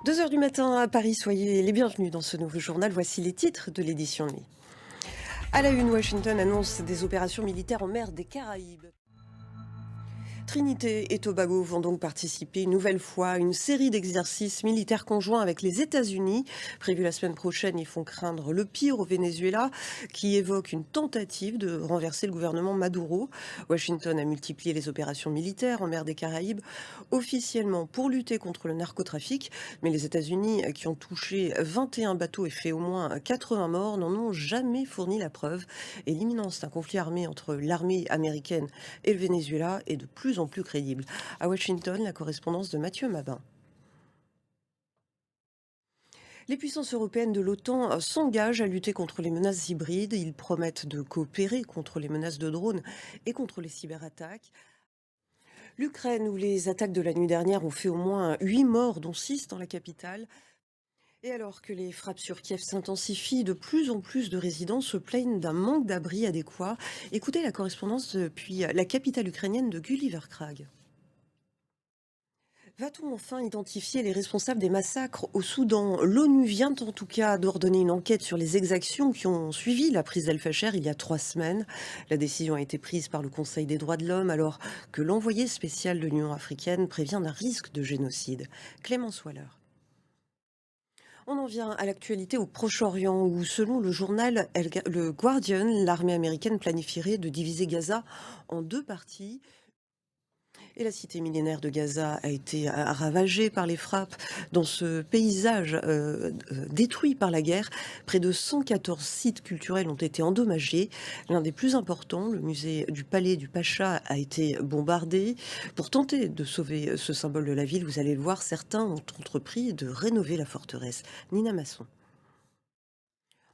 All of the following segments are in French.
2 heures du matin à Paris, soyez les bienvenus dans ce nouveau journal. Voici les titres de l'édition de nuit. À la une, Washington annonce des opérations militaires en mer des Caraïbes. Trinité et Tobago vont donc participer une nouvelle fois à une série d'exercices militaires conjoints avec les États-Unis. Prévus la semaine prochaine, ils font craindre le pire au Venezuela, qui évoque une tentative de renverser le gouvernement Maduro. Washington a multiplié les opérations militaires en mer des Caraïbes, officiellement pour lutter contre le narcotrafic. Mais les États-Unis, qui ont touché 21 bateaux et fait au moins 80 morts, n'en ont jamais fourni la preuve. Et l'imminence d'un conflit armé entre l'armée américaine et le Venezuela est de plus en plus crédible. À Washington, la correspondance de Mathieu Mabin. Les puissances européennes de l'OTAN s'engagent à lutter contre les menaces hybrides. Ils promettent de coopérer contre les menaces de drones et contre les cyberattaques. L'Ukraine, où les attaques de la nuit dernière ont fait au moins 8 morts, dont 6 dans la capitale. Et alors que les frappes sur Kiev s'intensifient, de plus en plus de résidents se plaignent d'un manque d'abris adéquat. Écoutez la correspondance depuis la capitale ukrainienne de Gulliver Krag. Va-t-on enfin identifier les responsables des massacres au Soudan? L'ONU vient en tout cas d'ordonner une enquête sur les exactions qui ont suivi la prise d'Al-Facher il y a 3 semaines. La décision a été prise par le Conseil des droits de l'homme alors que l'envoyé spécial de l'Union africaine prévient d'un risque de génocide. Clémence Waller. On en vient à l'actualité au Proche-Orient où, selon le journal Le Guardian, l'armée américaine planifierait de diviser Gaza en deux parties. Et la cité millénaire de Gaza a été ravagée par les frappes. Dans ce paysage détruit par la guerre, près de 114 sites culturels ont été endommagés. L'un des plus importants, le musée du Palais du Pacha, a été bombardé. Pour tenter de sauver ce symbole de la ville, vous allez le voir, certains ont entrepris de rénover la forteresse. Nina Masson.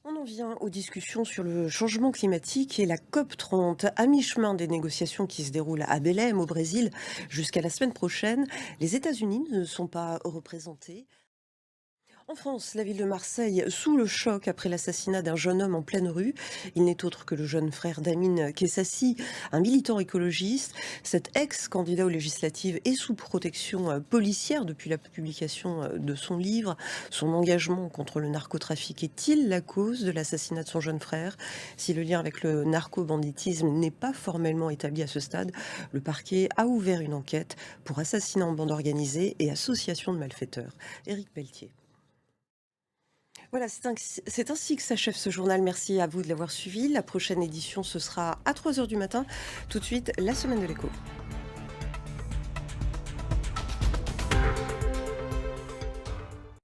On en vient aux discussions sur le changement climatique et la COP30, à mi-chemin des négociations qui se déroulent à Belém, au Brésil, jusqu'à la semaine prochaine. Les États-Unis ne sont pas représentés. En France, la ville de Marseille, sous le choc après l'assassinat d'un jeune homme en pleine rue. Il n'est autre que le jeune frère d'Amine Kessassi, un militant écologiste. Cet ex-candidat aux législatives est sous protection policière depuis la publication de son livre. Son engagement contre le narcotrafic est-il la cause de l'assassinat de son jeune frère? Si le lien avec le narco-banditisme n'est pas formellement établi à ce stade, le parquet a ouvert une enquête pour assassinat en bande organisée et association de malfaiteurs. Éric Pelletier. Voilà, c'est ainsi que s'achève ce journal. Merci à vous de l'avoir suivi. La prochaine édition, ce sera à 3 heures du matin. Tout de suite, la semaine de l'écho.